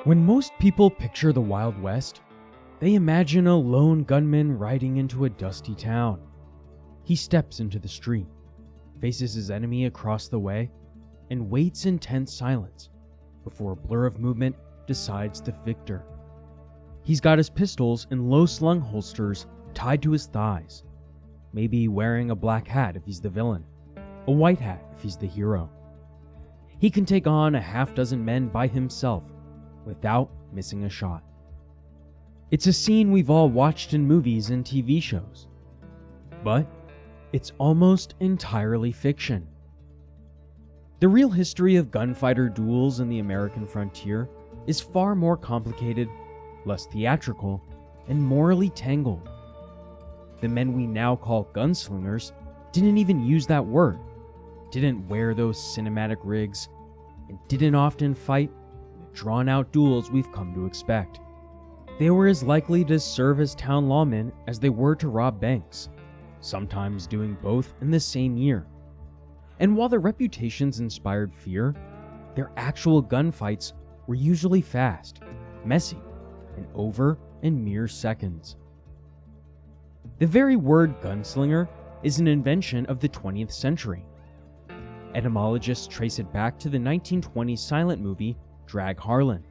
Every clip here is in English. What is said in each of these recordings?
When most people picture the Wild West, they imagine a lone gunman riding into a dusty town. He steps into the street, faces his enemy across the way, and waits in tense silence before a blur of movement decides the victor. He's got his pistols in low-slung holsters tied to his thighs, maybe wearing a black hat if he's the villain, a white hat if he's the hero. He can take on a half-dozen men by himself without missing a shot. It's a scene we've all watched in movies and TV shows, but it's almost entirely fiction. The real history of gunfighter duels in the American frontier is far more complicated, less theatrical, and morally tangled. The men we now call gunslingers didn't even use that word, didn't wear those cinematic rigs, and didn't often fight in the drawn-out duels we've come to expect. They were as likely to serve as town lawmen as they were to rob banks, sometimes doing both in the same year. And while their reputations inspired fear, their actual gunfights were usually fast, messy, and over in mere seconds. The very word gunslinger is an invention of the 20th century. Etymologists trace it back to the 1920s silent movie Drag Harlan,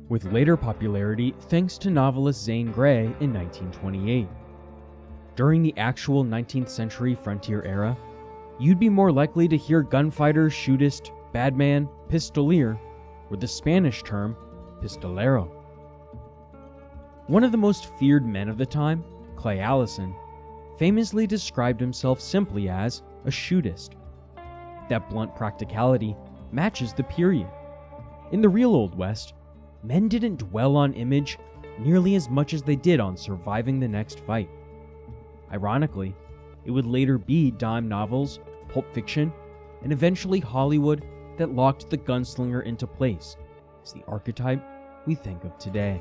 with later popularity thanks to novelist Zane Grey in 1928. During the actual 19th century frontier era, you'd be more likely to hear gunfighter, shootist, badman, pistolier, or the Spanish term pistolero. One of the most feared men of the time, Clay Allison, famously described himself simply as a shootist. That blunt practicality matches the period. In the real Old West, men didn't dwell on image nearly as much as they did on surviving the next fight. Ironically, it would later be dime novels, pulp fiction, and eventually Hollywood that locked the gunslinger into place as the archetype we think of today.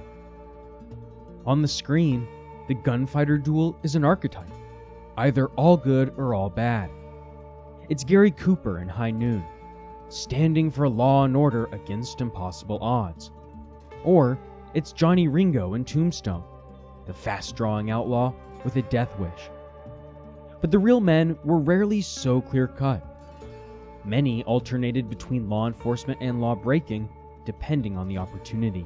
On the screen, the gunfighter duel is an archetype, either all good or all bad. It's Gary Cooper in High Noon, standing for law and order against impossible odds. Or it's Johnny Ringo in Tombstone, the fast-drawing outlaw with a death wish. But the real men were rarely so clear-cut. Many alternated between law enforcement and law breaking, depending on the opportunity.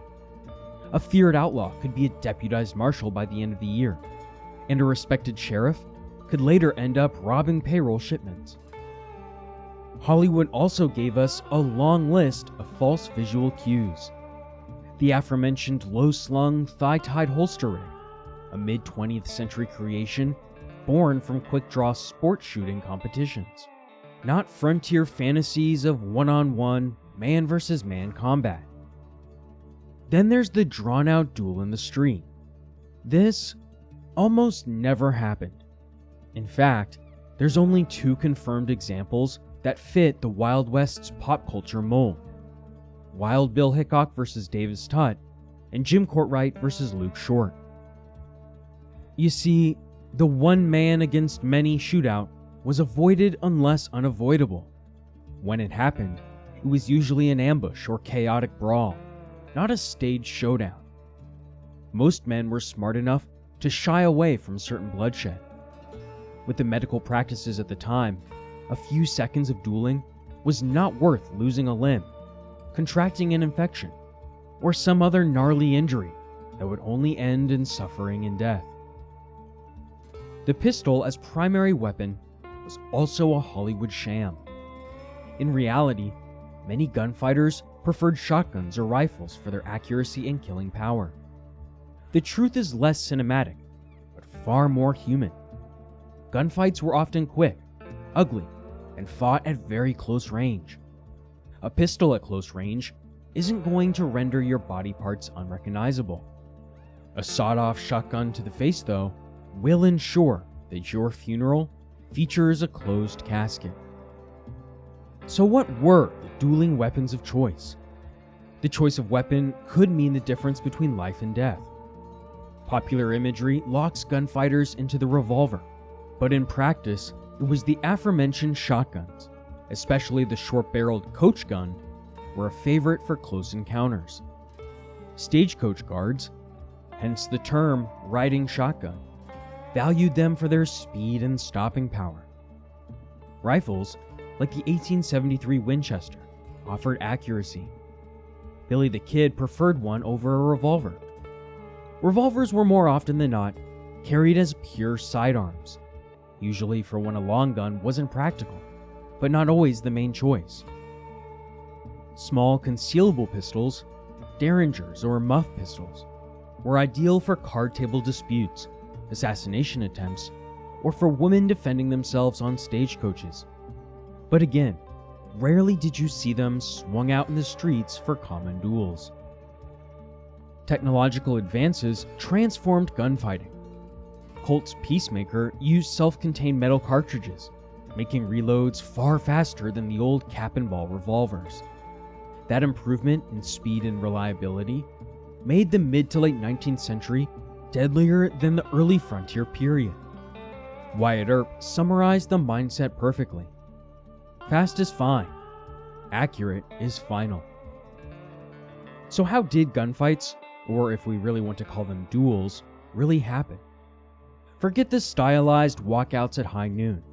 A feared outlaw could be a deputized marshal by the end of the year, and a respected sheriff could later end up robbing payroll shipments. Hollywood also gave us a long list of false visual cues. The aforementioned low-slung, thigh-tied holster rig, a mid-20th century creation born from quick-draw sport shooting competitions, not frontier fantasies of one-on-one, man-versus-man combat. Then there's the drawn-out duel in the street. This almost never happened. In fact, there's only two confirmed examples that fit the Wild West's pop culture mold: Wild Bill Hickok versus Davis Tutt, and Jim Courtwright versus Luke Short. You see, the one man against many shootout was avoided unless unavoidable. When it happened, it was usually an ambush or chaotic brawl, not a staged showdown. Most men were smart enough to shy away from certain bloodshed. With the medical practices at the time, a few seconds of dueling was not worth losing a limb, contracting an infection, or some other gnarly injury that would only end in suffering and death. The pistol as primary weapon was also a Hollywood sham. In reality, many gunfighters preferred shotguns or rifles for their accuracy and killing power. The truth is less cinematic, but far more human. Gunfights were often quick, ugly, and fought at very close range. A pistol at close range isn't going to render your body parts unrecognizable. A sawed-off shotgun to the face, though, will ensure that your funeral features a closed casket. So what were the dueling weapons of choice? The choice of weapon could mean the difference between life and death. Popular imagery locks gunfighters into the revolver, but in practice, it was the aforementioned shotguns, especially the short-barreled coach gun, were a favorite for close encounters. Stagecoach guards, hence the term riding shotgun, valued them for their speed and stopping power. Rifles, like the 1873 Winchester, offered accuracy. Billy the Kid preferred one over a revolver. Revolvers were more often than not carried as pure sidearms, usually for when a long gun wasn't practical, but not always the main choice. Small concealable pistols, derringers or muff pistols, were ideal for card table disputes, assassination attempts, or for women defending themselves on stagecoaches. But again, rarely did you see them swung out in the streets for common duels. Technological advances transformed gunfighting. Colt's Peacemaker used self-contained metal cartridges, making reloads far faster than the old cap and ball revolvers. That improvement in speed and reliability made the mid to late 19th century deadlier than the early frontier period. Wyatt Earp summarized the mindset perfectly. Fast is fine. Accurate is final. So how did gunfights, or if we really want to call them duels, really happen? Forget the stylized walkouts at high noon.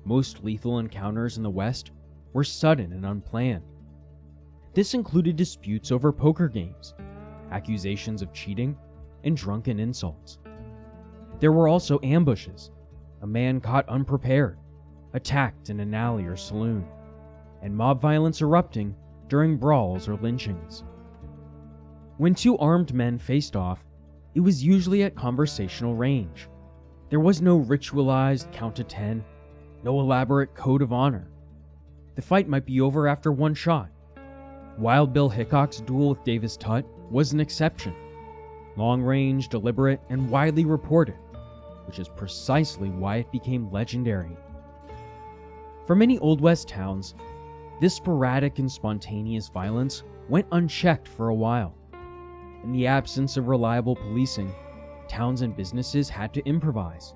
Most lethal encounters in the West were sudden and unplanned. This included disputes over poker games, accusations of cheating, and drunken insults. There were also ambushes, a man caught unprepared, attacked in an alley or saloon, and mob violence erupting during brawls or lynchings. When two armed men faced off, it was usually at conversational range. There was no ritualized count to 10, no elaborate code of honor. The fight might be over after one shot. Wild Bill Hickok's duel with Davis Tutt was an exception. Long range, deliberate, and widely reported, which is precisely why it became legendary. For many Old West towns, this sporadic and spontaneous violence went unchecked for a while. In the absence of reliable policing, towns and businesses had to improvise.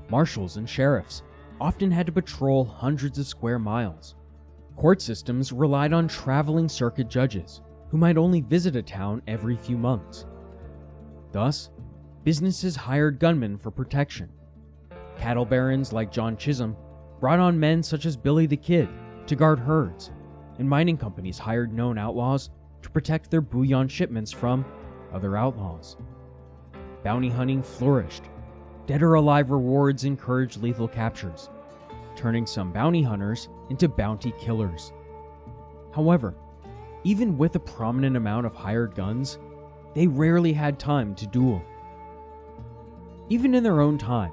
Marshals and sheriffs often had to patrol hundreds of square miles. Court systems relied on traveling circuit judges who might only visit a town every few months. Thus, businesses hired gunmen for protection. Cattle barons like John Chisholm brought on men such as Billy the Kid to guard herds, and mining companies hired known outlaws to protect their bullion shipments from other outlaws. Bounty hunting flourished. Dead or alive rewards encouraged lethal captures, turning some bounty hunters into bounty killers. However, even with a prominent amount of hired guns, they rarely had time to duel. Even in their own time,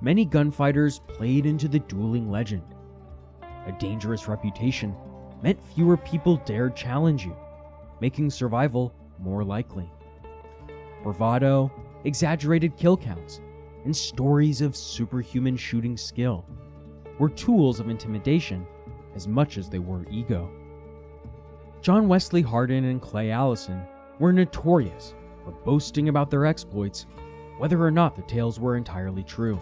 many gunfighters played into the dueling legend. A dangerous reputation meant fewer people dared challenge you, making survival more likely. Bravado, exaggerated kill counts, and stories of superhuman shooting skill were tools of intimidation as much as they were ego. John Wesley Hardin and Clay Allison were notorious for boasting about their exploits, whether or not the tales were entirely true.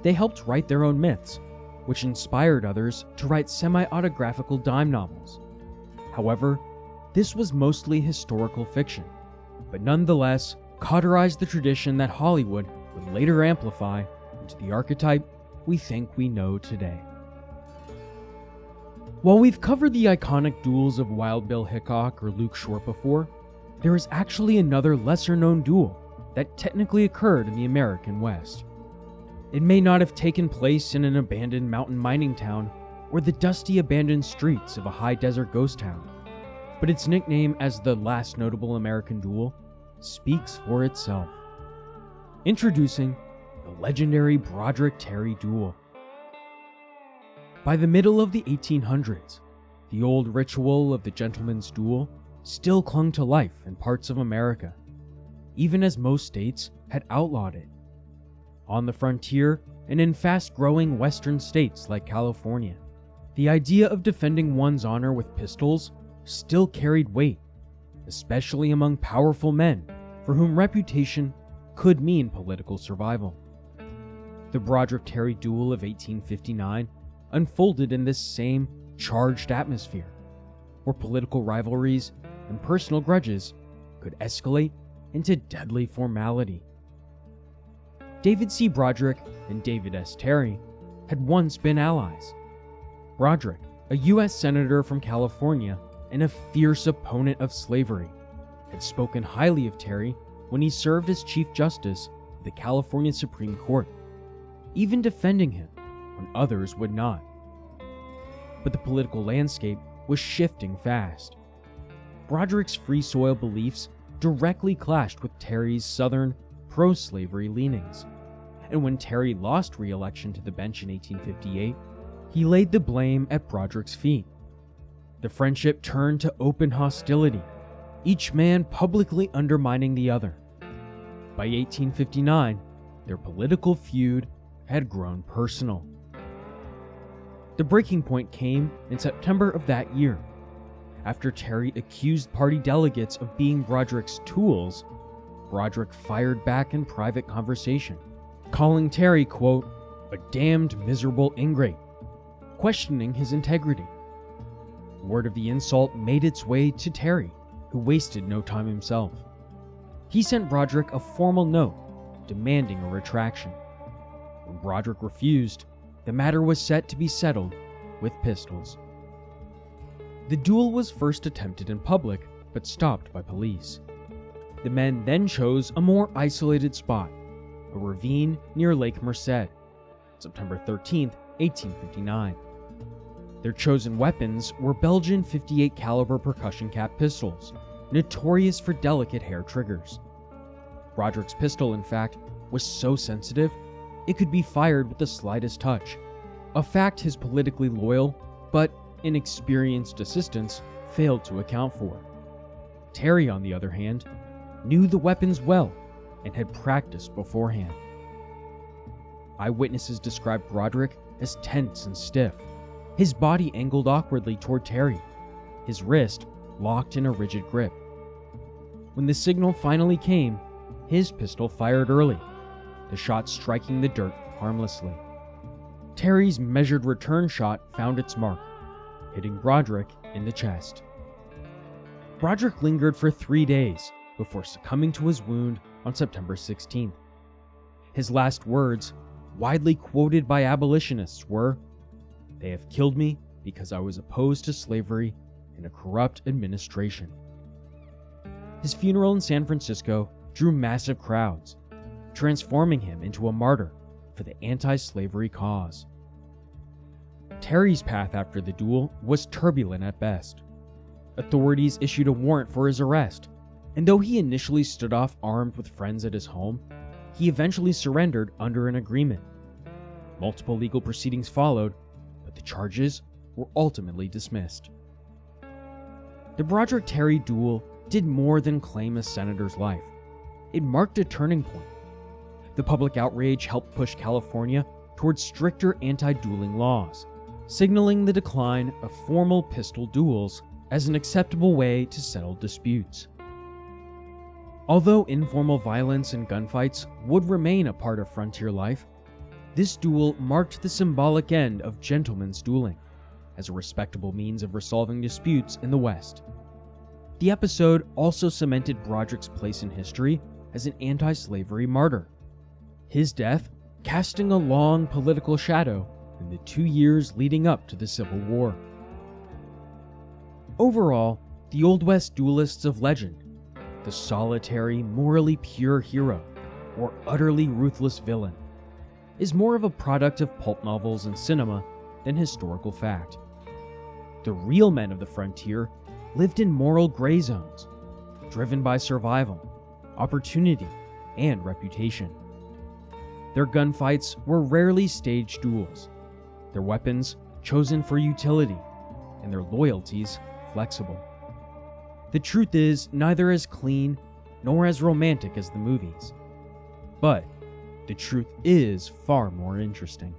They helped write their own myths, which inspired others to write semi-autographical dime novels. However, this was mostly historical fiction, but nonetheless cauterized the tradition that Hollywood would later amplify into the archetype we think we know today. While we've covered the iconic duels of Wild Bill Hickok or Luke Short before, there is actually another lesser-known duel that technically occurred in the American West. It may not have taken place in an abandoned mountain mining town or the dusty abandoned streets of a high desert ghost town, but its nickname as the last notable American duel speaks for itself. Introducing the legendary Broderick Terry duel. By the middle of the 1800s, the old ritual of the gentleman's duel still clung to life in parts of America, even as most states had outlawed it. On the frontier and in fast-growing western states like California, the idea of defending one's honor with pistols still carried weight, especially among powerful men for whom reputation could mean political survival. The Broderick Terry duel of 1859 unfolded in this same charged atmosphere, where political rivalries and personal grudges could escalate into deadly formality. David C. Broderick and David S. Terry had once been allies. Broderick, a U.S. Senator from California and a fierce opponent of slavery, had spoken highly of Terry when he served as Chief Justice of the California Supreme Court, even defending him when others would not. But the political landscape was shifting fast. Broderick's free soil beliefs directly clashed with Terry's Southern, pro-slavery leanings, and when Terry lost re-election to the bench in 1858, he laid the blame at Broderick's feet. The friendship turned to open hostility, each man publicly undermining the other. By 1859, their political feud had grown personal. The breaking point came in September of that year. After Terry accused party delegates of being Broderick's tools, Broderick fired back in private conversation, calling Terry, quote, "a damned miserable ingrate," questioning his integrity. Word of the insult made its way to Terry, who wasted no time himself. He sent Broderick a formal note demanding a retraction. When Broderick refused, the matter was set to be settled with pistols. The duel was first attempted in public, but stopped by police. The men then chose a more isolated spot, a ravine near Lake Merced, September 13, 1859. Their chosen weapons were Belgian .58 caliber percussion cap pistols, notorious for delicate hair triggers. Broderick's pistol, in fact, was so sensitive, it could be fired with the slightest touch, a fact his politically loyal, but inexperienced assistants failed to account for. Terry, on the other hand, knew the weapons well and had practiced beforehand. Eyewitnesses described Broderick as tense and stiff, his body angled awkwardly toward Terry, his wrist locked in a rigid grip. When the signal finally came, his pistol fired early, the shot striking the dirt harmlessly. Terry's measured return shot found its mark, hitting Broderick in the chest. Broderick lingered for 3 days before succumbing to his wound on September 16th. His last words, widely quoted by abolitionists, were, "They have killed me because I was opposed to slavery in a corrupt administration." His funeral in San Francisco drew massive crowds, transforming him into a martyr for the anti-slavery cause. Terry's path after the duel was turbulent at best. Authorities issued a warrant for his arrest, and though he initially stood off armed with friends at his home, he eventually surrendered under an agreement. Multiple legal proceedings followed, but the charges were ultimately dismissed. The Broderick-Terry duel did more than claim a senator's life. It marked a turning point. The public outrage helped push California towards stricter anti-dueling laws, signaling the decline of formal pistol duels as an acceptable way to settle disputes. Although informal violence and gunfights would remain a part of frontier life, this duel marked the symbolic end of gentlemen's dueling as a respectable means of resolving disputes in the West. The episode also cemented Broderick's place in history as an anti-slavery martyr, his death casting a long political shadow in the 2 years leading up to the Civil War. Overall, the Old West duelists of legend, the solitary, morally pure hero, or utterly ruthless villain, is more of a product of pulp novels and cinema than historical fact. The real men of the frontier lived in moral gray zones, driven by survival, opportunity, and reputation. Their gunfights were rarely staged duels, their weapons chosen for utility, and their loyalties flexible. The truth is neither as clean nor as romantic as the movies, but the truth is far more interesting.